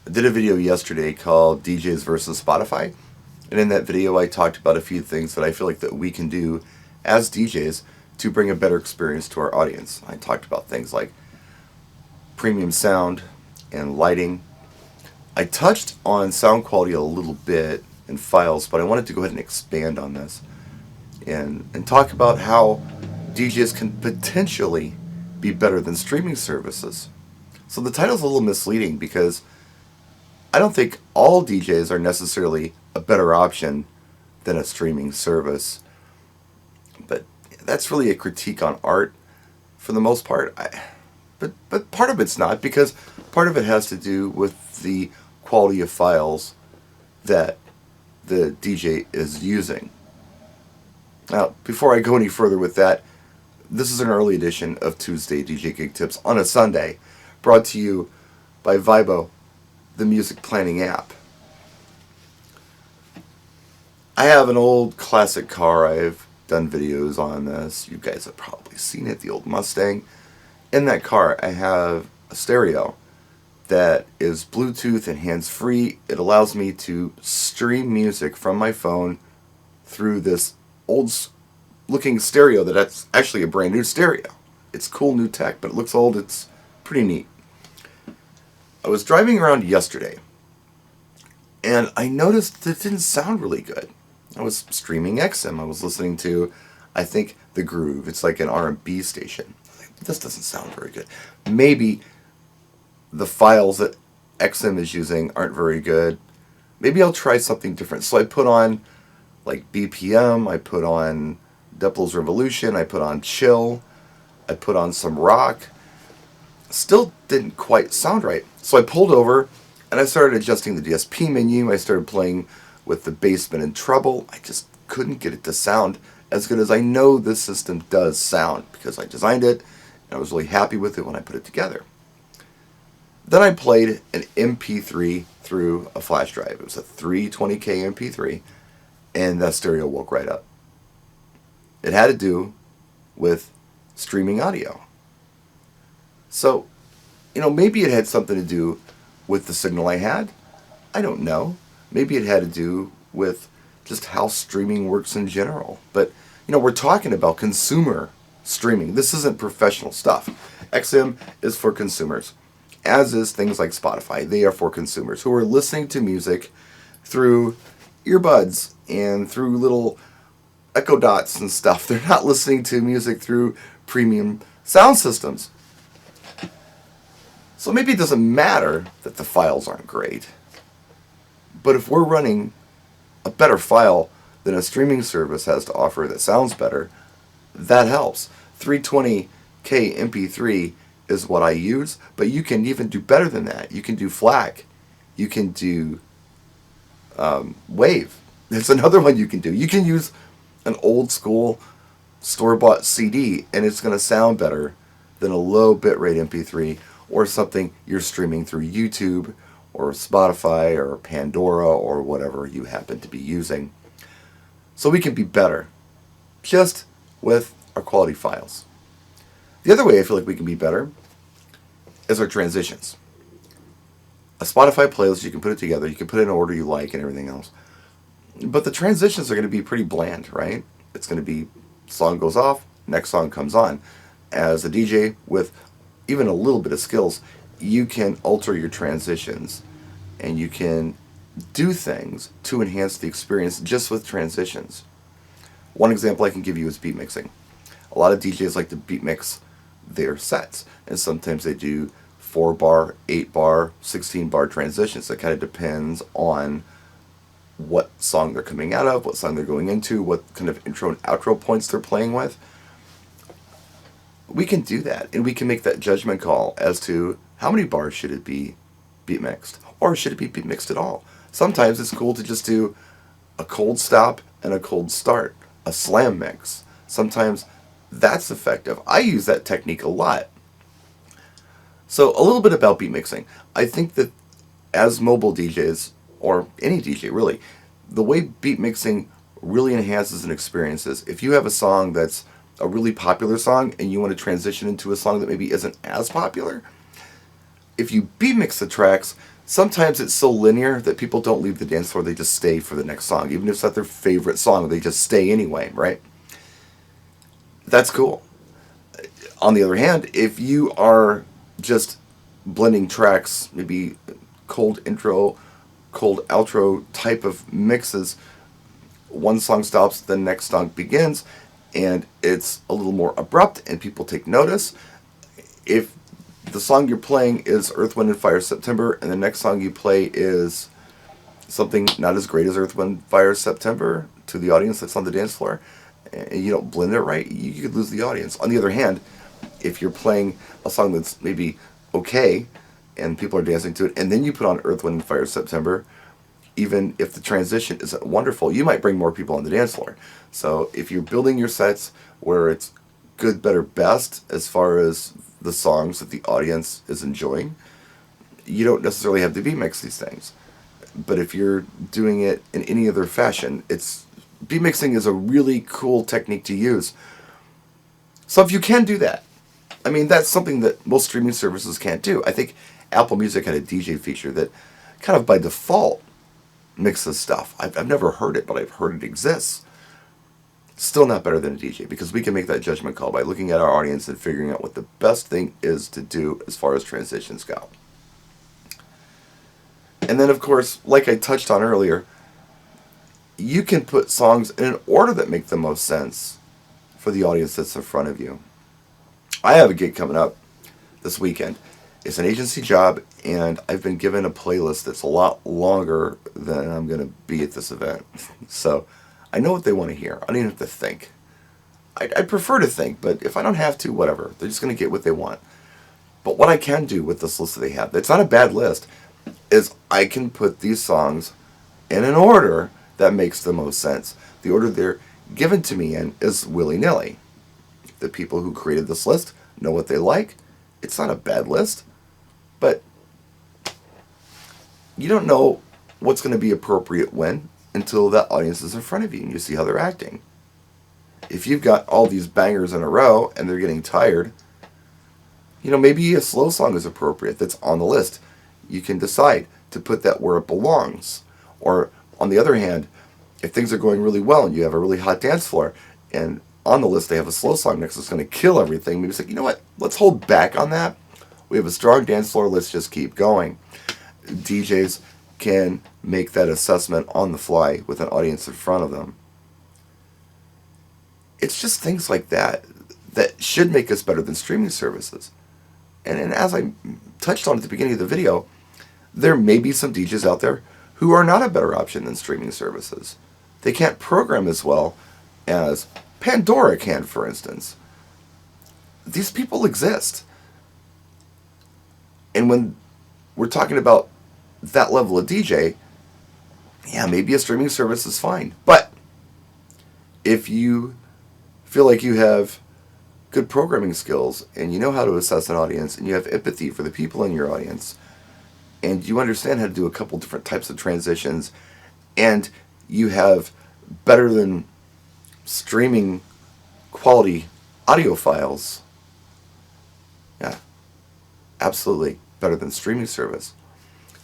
I did a video yesterday called DJs versus Spotify, and in that video I talked about a few things that I feel like that we can do as DJs to bring a better experience to our audience. I talked about things like premium sound and lighting. I touched on sound quality a little bit in files, but I wanted to go ahead and expand on this and talk about how DJs can potentially be better than streaming services. So the title's a little misleading because I don't think all DJs are necessarily a better option than a streaming service. But that's really a critique on art for the most part. But part of it's not, because part of it has to do with the quality of files that the DJ is using. Now, before I go any further with that, this is an early edition of Tuesday DJ Gig Tips on a Sunday, brought to you by Vibo, the music planning app. I have an old classic car. I've done videos on this. You guys have probably seen it, the old Mustang. In that car, I have a stereo that is Bluetooth and hands-free. It allows me to stream music from my phone through this old-looking stereo that's actually a brand new stereo. It's cool new tech, but it looks old. It's pretty neat. I was driving around yesterday, and I noticed that it didn't sound really good. I was streaming XM. I was listening to, I think, The Groove. It's like an R&B station. This doesn't sound very good. Maybe the files that XM is using aren't very good. Maybe I'll try something different. So I put on like BPM, I put on Diplo's Revolution, I put on Chill, I put on some rock. Still didn't quite sound right. So I pulled over and I started adjusting the DSP menu. I started playing with the bassman and treble. I just couldn't get it to sound as good as I know this system does sound, because I designed it and I was really happy with it when I put it together. Then I played an MP3 through a flash drive. It was a 320K MP3, and that stereo woke right up. It had to do with streaming audio. So, maybe it had something to do with the signal I had. I don't know. Maybe it had to do with just how streaming works in general. But, we're talking about consumer streaming. This isn't professional stuff. XM is for consumers, as is things like Spotify. They are for consumers who are listening to music through earbuds and through little Echo Dots and stuff. They're not listening to music through premium sound systems. So maybe it doesn't matter that the files aren't great. But if we're running a better file than a streaming service has to offer that sounds better, that helps. 320K MP3 is what I use, but you can even do better than that. You can do FLAC. You can do WAVE. That's another one you can do. You can use an old school store-bought CD, and it's going to sound better than a low bitrate MP3 or something you're streaming through YouTube or Spotify or Pandora or whatever you happen to be using. So we can be better just with our quality files. The other way I feel like we can be better is our transitions. A Spotify playlist, you can put it together, you can put it in order you like and everything else. But the transitions are going to be pretty bland, right? It's going to be, song goes off, next song comes on. As a DJ with even a little bit of skills, you can alter your transitions and you can do things to enhance the experience just with transitions. One example I can give you is beat mixing. A lot of DJs like to beat mix their sets, and sometimes they do 4-bar, 8-bar, 16-bar transitions. That kind of depends on what song they're coming out of, what song they're going into, what kind of intro and outro points they're playing with. We can do that, and we can make that judgment call as to how many bars should it be beat mixed, or should it be beat mixed at all. Sometimes it's cool to just do a cold stop and a cold start, a slam mix. Sometimes that's effective. I use that technique a lot. So a little bit about beat mixing. I think that as mobile DJs, or any DJ really, the way beat mixing really enhances an experience is if you have a song that's a really popular song and you want to transition into a song that maybe isn't as popular, if you beat mix the tracks sometimes it's so linear that people don't leave the dance floor, they just stay for the next song. Even if it's not their favorite song, they just stay anyway, right? That's cool. On the other hand, if you are just blending tracks, maybe cold intro, cold outro type of mixes, one song stops, the next song begins, and it's a little more abrupt and people take notice. If the song you're playing is Earth, Wind, and Fire September, and the next song you play is something not as great as Earth, Wind, Fire September to the audience that's on the dance floor, and you don't blend it right, you could lose the audience. On the other hand, if you're playing a song that's maybe okay and people are dancing to it, and then you put on Earth, Wind, and Fire September, even if the transition isn't wonderful, you might bring more people on the dance floor. So if you're building your sets where it's good, better, best as far as the songs that the audience is enjoying, you don't necessarily have to B-mix these things. But if you're doing it in any other fashion, B-mixing is a really cool technique to use. So if you can do that, I mean, that's something that most streaming services can't do. I think Apple Music had a DJ feature that kind of by default mixes stuff. I've never heard it, but I've heard it exists. Still not better than a DJ, because we can make that judgment call by looking at our audience and figuring out what the best thing is to do as far as transitions go. And then, of course, like I touched on earlier, you can put songs in an order that make the most sense for the audience that's in front of you. I have a gig coming up this weekend. It's an agency job, and I've been given a playlist that's a lot longer than I'm going to be at this event. So I know what they want to hear. I don't even have to think. I prefer to think, but if I don't have to, whatever. They're just going to get what they want. But what I can do with this list that they have, it's not a bad list, is I can put these songs in an order that makes the most sense. The order they're given to me in is willy-nilly. The people who created this list know what they like. It's not a bad list, but you don't know what's going to be appropriate when until that audience is in front of you and you see how they're acting. If you've got all these bangers in a row and they're getting tired, maybe a slow song is appropriate that's on the list. You can decide to put that where it belongs. Or on the other hand, if things are going really well and you have a really hot dance floor and on the list they have a slow song next that's going to kill everything, maybe it's like, you know what, let's hold back on that. We have a strong dance floor, let's just keep going. DJs can make that assessment on the fly with an audience in front of them. It's just things like that that should make us better than streaming services. And as I touched on at the beginning of the video, there may be some DJs out there who are not a better option than streaming services. They can't program as well as Pandora can, for instance. These people exist. And when we're talking about that level of DJ, yeah, maybe a streaming service is fine. But if you feel like you have good programming skills and you know how to assess an audience and you have empathy for the people in your audience and you understand how to do a couple different types of transitions and you have better than streaming quality audio files, yeah, absolutely better than streaming service.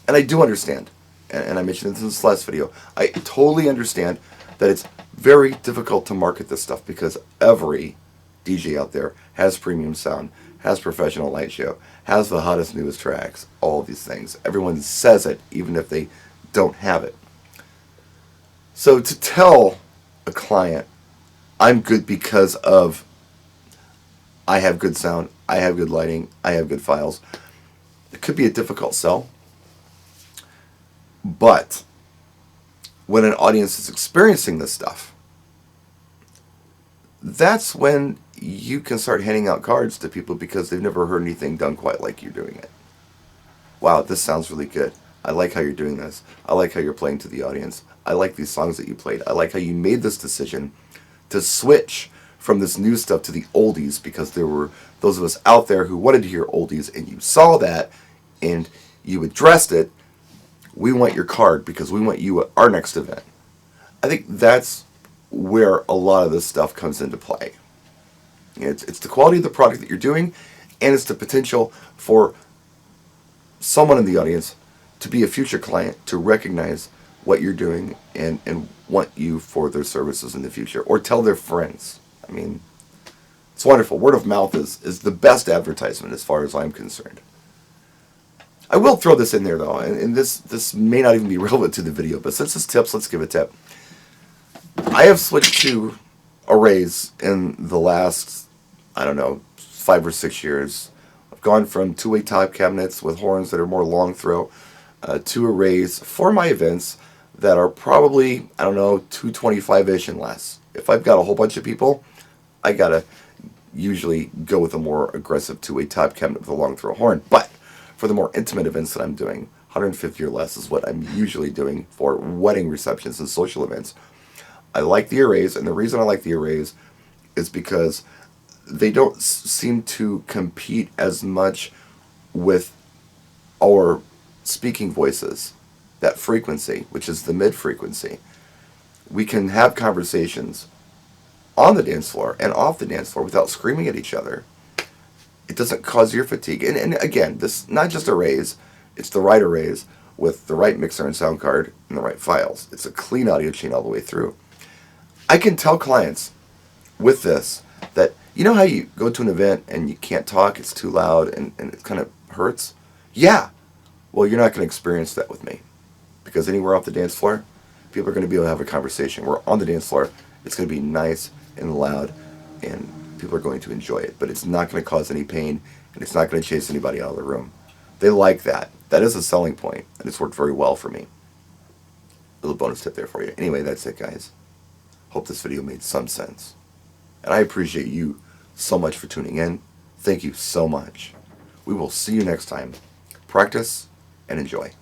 And I do understand, and I mentioned this in this last video, I totally understand that it's very difficult to market this stuff because every DJ out there has premium sound, has professional light show, has the hottest, newest tracks, all of these things. Everyone says it, even if they don't have it. So to tell a client, I'm good because of I have good sound, I have good lighting, I have good files, it could be a difficult sell. But when an audience is experiencing this stuff, that's when you can start handing out cards to people because they've never heard anything done quite like you're doing it. Wow, this sounds really good. I like how you're doing this. I like how you're playing to the audience. I like these songs that you played. I like how you made this decision to switch from this new stuff to the oldies because there were those of us out there who wanted to hear oldies and you saw that and you addressed it. We want your card because we want you at our next event. I think that's where a lot of this stuff comes into play. It's the quality of the product that you're doing, and it's the potential for someone in the audience to be a future client to recognize what you're doing and want you for their services in the future, or tell their friends. I mean, it's wonderful. Word of mouth is the best advertisement as far as I'm concerned. I will throw this in there though, and this may not even be relevant to the video, but since it's tips, let's give a tip. I have switched to arrays in the last, I don't know, 5 or 6 years. I've gone from two-way top cabinets with horns that are more long throw to arrays for my events that are probably, I don't know, 225-ish and less. If I've got a whole bunch of people, I gotta usually go with a more aggressive two-way top cabinet with a long throw horn. But for the more intimate events that I'm doing, 150 or less is what I'm usually doing for wedding receptions and social events. I like the arrays, and the reason I like the arrays is because they don't seem to compete as much with our speaking voices, that frequency, which is the mid frequency. We can have conversations on the dance floor and off the dance floor without screaming at each other. It doesn't cause ear fatigue. And again, this not just arrays, it's the right arrays with the right mixer and sound card and the right files. It's a clean audio chain all the way through. I can tell clients with this that, you know how you go to an event and you can't talk, it's too loud and it kind of hurts? Yeah. Well, you're not going to experience that with me. Because anywhere off the dance floor, people are going to be able to have a conversation. We're on the dance floor, it's going to be nice and loud, and people are going to enjoy it. But it's not going to cause any pain, and it's not going to chase anybody out of the room. They like that. That is a selling point, and it's worked very well for me. Little bonus tip there for you. Anyway, that's it, guys. Hope this video made some sense. And I appreciate you so much for tuning in. Thank you so much. We will see you next time. Practice and enjoy.